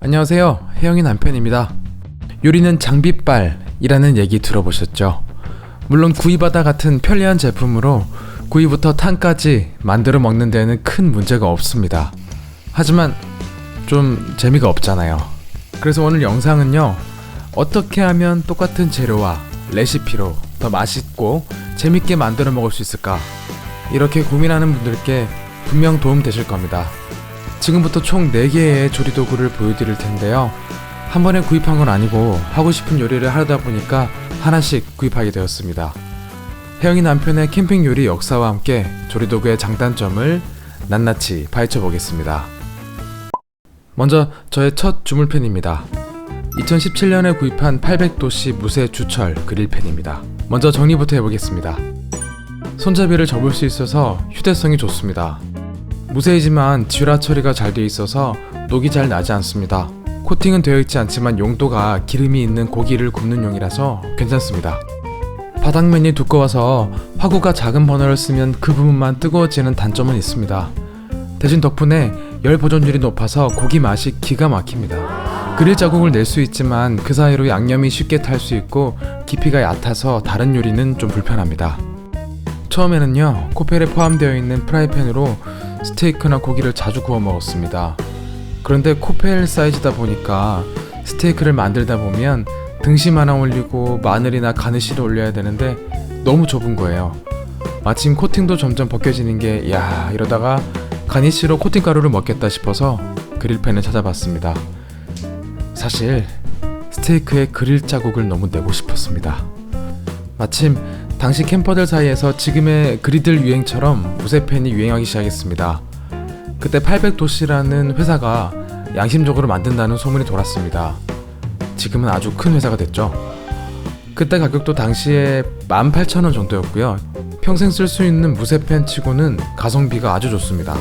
안녕하세요. 혜영이 남편입니다. 요리는 장비빨이라는 얘기 들어보셨죠? 물론 구이바다 같은 편리한 제품으로 구이부터 탕까지 만들어 먹는 데는 큰 문제가 없습니다. 하지만 좀 재미가 없잖아요. 그래서 오늘 영상은요, 어떻게 하면 똑같은 재료와 레시피로 더 맛있고 재밌게 만들어 먹을 수 있을까? 이렇게 고민하는 분들께 분명 도움 되실 겁니다. 지금부터 총 4개의 조리도구를 보여드릴 텐데요. 한 번에 구입한 건 아니고 하고 싶은 요리를 하다 보니까 하나씩 구입하게 되었습니다. 혜영이 남편의 캠핑 요리 역사와 함께 조리도구의 장단점을 낱낱이 파헤쳐 보겠습니다. 먼저 저의 첫 주물팬입니다. 2017년에 구입한 800도씨 무쇠 주철 그릴팬입니다. 먼저 정리부터 해보겠습니다. 손잡이를 접을 수 있어서 휴대성이 좋습니다. 무쇠이지만 듀라 처리가 잘 되어 있어서 녹이 잘 나지 않습니다. 코팅은 되어 있지 않지만 용도가 기름이 있는 고기를 굽는 용이라서 괜찮습니다. 바닥면이 두꺼워서 화구가 작은 버너를 쓰면 그 부분만 뜨거워지는 단점은 있습니다. 대신 덕분에 열 보존율이 높아서 고기 맛이 기가 막힙니다. 그릴 자국을 낼 수 있지만 그 사이로 양념이 쉽게 탈 수 있고 깊이가 얕아서 다른 요리는 좀 불편합니다. 처음에는요, 코펠에 포함되어 있는 프라이팬으로 스테이크나 고기를 자주 구워 먹었습니다. 그런데 코펠 사이즈다 보니까 스테이크를 만들다 보면 등심 하나 올리고 마늘이나 가느시를 올려야 되는데 너무 좁은 거예요. 마침 코팅도 점점 벗겨지는 게 이러다가 가니쉬로 코팅 가루를 먹겠다 싶어서 그릴팬을 찾아봤습니다. 사실 스테이크에 그릴 자국을 너무 내고 싶었습니다. 마침 당시 캠퍼들 사이에서 지금의 그리들 유행처럼 무쇠팬이 유행하기 시작했습니다. 그때 800도씨라는 회사가 양심적으로 만든다는 소문이 돌았습니다. 지금은 아주 큰 회사가 됐죠. 그때 가격도 당시에 18,000원 정도였고요. 평생 쓸 수 있는 무쇠팬 치고는 가성비가 아주 좋습니다.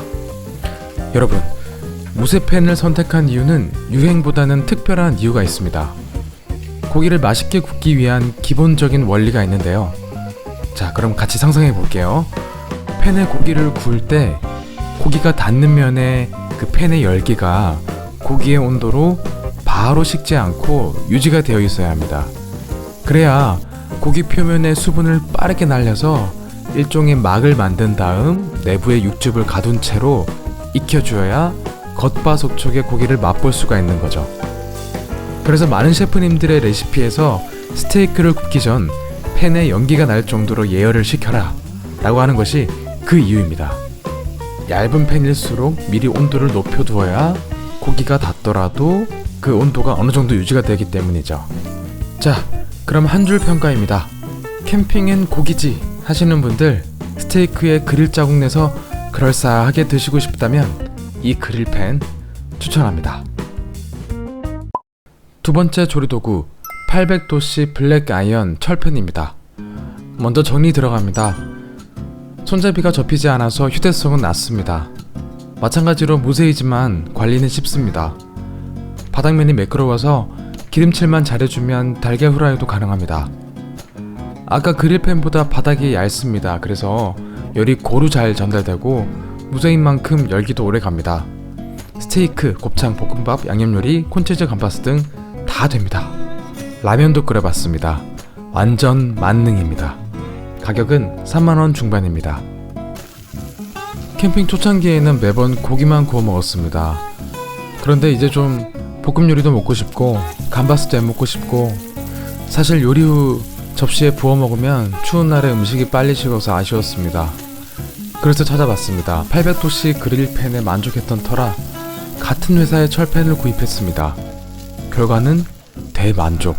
여러분, 무쇠팬을 선택한 이유는 유행보다는 특별한 이유가 있습니다. 고기를 맛있게 굽기 위한 기본적인 원리가 있는데요. 자, 그럼 같이 상상해 볼게요. 팬에 고기를 구울 때 고기가 닿는 면에 그 팬의 열기가 고기의 온도로 바로 식지 않고 유지가 되어 있어야 합니다. 그래야 고기 표면의 수분을 빠르게 날려서 일종의 막을 만든 다음 내부의 육즙을 가둔 채로 익혀주어야 겉바속촉의 고기를 맛볼 수가 있는 거죠. 그래서 많은 셰프님들의 레시피에서 스테이크를 굽기 전 팬에 연기가 날 정도로 예열을 시켜라 라고 하는 것이 그 이유입니다. 얇은 팬일수록 미리 온도를 높여두어야 고기가 닿더라도 그 온도가 어느 정도 유지가 되기 때문이죠. 자, 그럼 한 줄 평가입니다. 캠핑엔 고기지 하시는 분들, 스테이크에 그릴 자국 내서 그럴싸하게 드시고 싶다면 이 그릴팬 추천합니다. 두 번째 조리도구, 800도씨 블랙 아이언 철팬입니다. 먼저 정리 들어갑니다. 손잡이가 접히지 않아서 휴대성은 낮습니다. 마찬가지로 무쇠이지만 관리는 쉽습니다. 바닥면이 매끄러워서 기름칠만 잘해주면 달걀 후라이도 가능합니다. 아까 그릴팬보다 바닥이 얇습니다. 그래서 열이 고루 잘 전달되고 무쇠인 만큼 열기도 오래 갑니다. 스테이크, 곱창, 볶음밥, 양념요리, 콘치즈 감바스 등 다 됩니다. 라면도 끓여봤습니다. 완전 만능입니다. 가격은 30,000원 중반입니다. 캠핑 초창기에는 매번 고기만 구워 먹었습니다. 그런데 이제 좀 볶음 요리도 먹고 싶고 감바스도 해 먹고 싶고, 사실 요리 후 접시에 부어 먹으면 추운 날에 음식이 빨리 식어서 아쉬웠습니다. 그래서 찾아봤습니다. 800도씨 그릴팬에 만족했던 터라 같은 회사의 철팬을 구입했습니다. 결과는 대만족.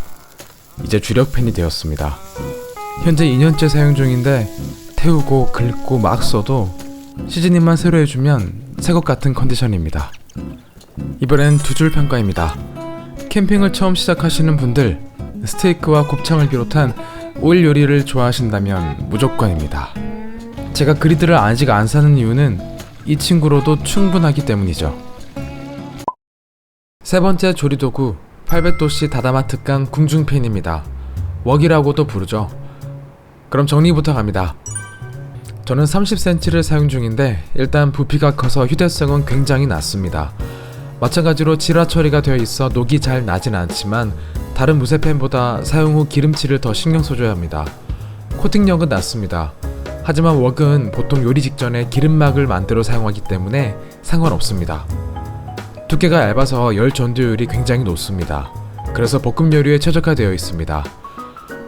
이제 주력팬이 되었습니다. 현재 2년째 사용 중인데 태우고 긁고 막 써도 시즈닝만 새로 해주면 새것 같은 컨디션입니다. 이번엔 두 줄 평가입니다. 캠핑을 처음 시작하시는 분들, 스테이크와 곱창을 비롯한 오일 요리를 좋아하신다면 무조건입니다. 제가 그리드를 아직 안 사는 이유는 이 친구로도 충분하기 때문이죠. 세 번째 조리도구, 800도씨 다다마 특강 궁중팬입니다. 웍이라고도 부르죠. 그럼 정리부터 갑니다. 저는 30cm를 사용 중인데 일단 부피가 커서 휴대성은 굉장히 낮습니다. 마찬가지로 질화 처리가 되어 있어 녹이 잘 나진 않지만 다른 무쇠팬보다 사용 후 기름칠을 더 신경 써줘야 합니다. 코팅력은 낮습니다. 하지만 웍은 보통 요리 직전에 기름막을 만들어 사용하기 때문에 상관없습니다. 두께가 얇아서 열 전도율이 굉장히 높습니다. 그래서 볶음 요리에 최적화되어 있습니다.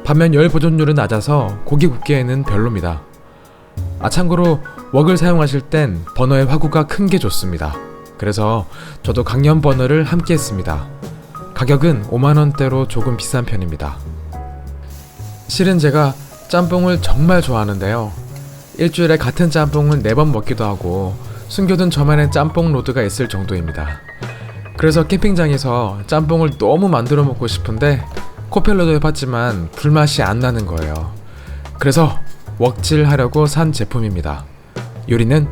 반면 열 보존율은 낮아서 고기 굽기에는 별로입니다. 참고로 웍을 사용하실 땐 버너의 화구가 큰 게 좋습니다. 그래서 저도 강연 버너를 함께 했습니다. 가격은 5만원대로 조금 비싼 편입니다. 실은 제가 짬뽕을 정말 좋아하는데요. 일주일에 같은 짬뽕을 4번 먹기도 하고 숨겨둔 저만의 짬뽕 로드가 있을 정도입니다. 그래서 캠핑장에서 짬뽕을 너무 만들어 먹고 싶은데 코펠러도 해봤지만 불맛이 안 나는 거예요. 그래서 웍질 하려고 산 제품입니다. 요리는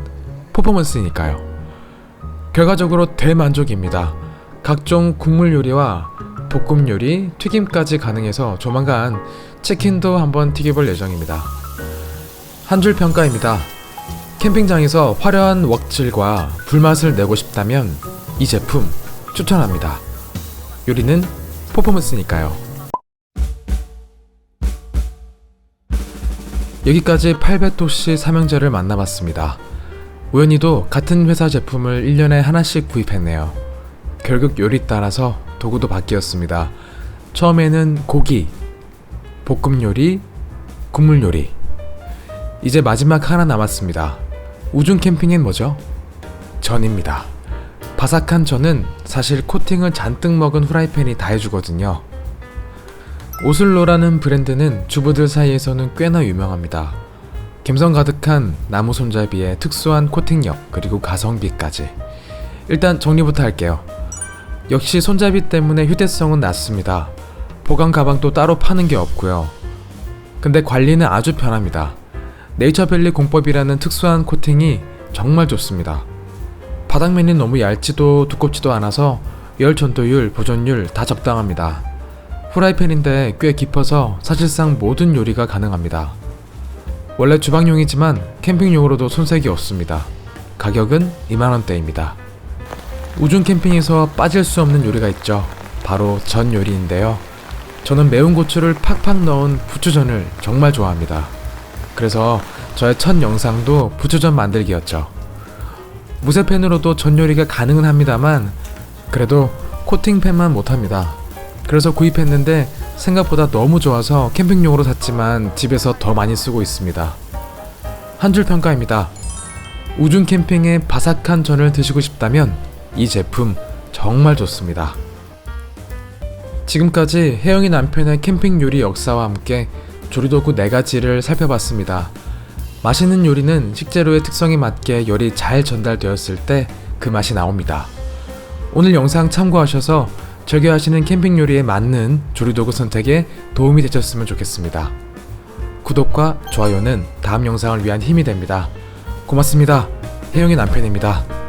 퍼포먼스니까요. 결과적으로 대만족입니다. 각종 국물 요리와 볶음 요리, 튀김까지 가능해서 조만간 치킨도 한번 튀겨볼 예정입니다. 한 줄 평가입니다. 캠핑장에서 화려한 웍질과 불맛을 내고 싶다면 이 제품 추천합니다. 요리는 퍼포먼스니까요. 여기까지 800도씨 삼형제를 만나봤습니다. 우연히도 같은 회사 제품을 1년에 하나씩 구입했네요. 결국 요리 따라서 도구도 바뀌었습니다. 처음에는 고기, 볶음 요리, 국물 요리. 이제 마지막 하나 남았습니다. 우중 캠핑엔 뭐죠? 전입니다. 바삭한 전은 사실 코팅을 잔뜩 먹은 후라이팬이 다 해주거든요. 오슬로라는 브랜드는 주부들 사이에서는 꽤나 유명합니다. 감성 가득한 나무 손잡이에 특수한 코팅력 그리고 가성비까지. 일단 정리부터 할게요. 역시 손잡이 때문에 휴대성은 낮습니다. 보관 가방도 따로 파는 게 없고요. 근데 관리는 아주 편합니다. 네이처밸리 공법이라는 특수한 코팅이 정말 좋습니다. 바닥면이 너무 얇지도 두껍지도 않아서 열 전도율, 보존율 다 적당합니다. 후라이팬인데 꽤 깊어서 사실상 모든 요리가 가능합니다. 원래 주방용이지만 캠핑용으로도 손색이 없습니다. 가격은 2만원대입니다. 우중 캠핑에서 빠질 수 없는 요리가 있죠. 바로 전 요리인데요. 저는 매운 고추를 팍팍 넣은 부추전을 정말 좋아합니다. 그래서 저의 첫 영상도 부추전 만들기였죠. 무쇠팬으로도 전 요리가 가능은 합니다만 그래도 코팅팬만 못합니다. 그래서 구입했는데 생각보다 너무 좋아서 캠핑용으로 샀지만 집에서 더 많이 쓰고 있습니다. 한 줄 평가입니다. 우중 캠핑의 바삭한 전을 드시고 싶다면 이 제품 정말 좋습니다. 지금까지 혜영이 남편의 캠핑 요리 역사와 함께 조리도구 4가지를 살펴봤습니다. 맛있는 요리는 식재료의 특성에 맞게 열이 잘 전달되었을 때 그 맛이 나옵니다. 오늘 영상 참고하셔서 즐겨하시는 캠핑 요리에 맞는 조리도구 선택에 도움이 되셨으면 좋겠습니다. 구독과 좋아요는 다음 영상을 위한 힘이 됩니다. 고맙습니다. 혜영이 남편입니다.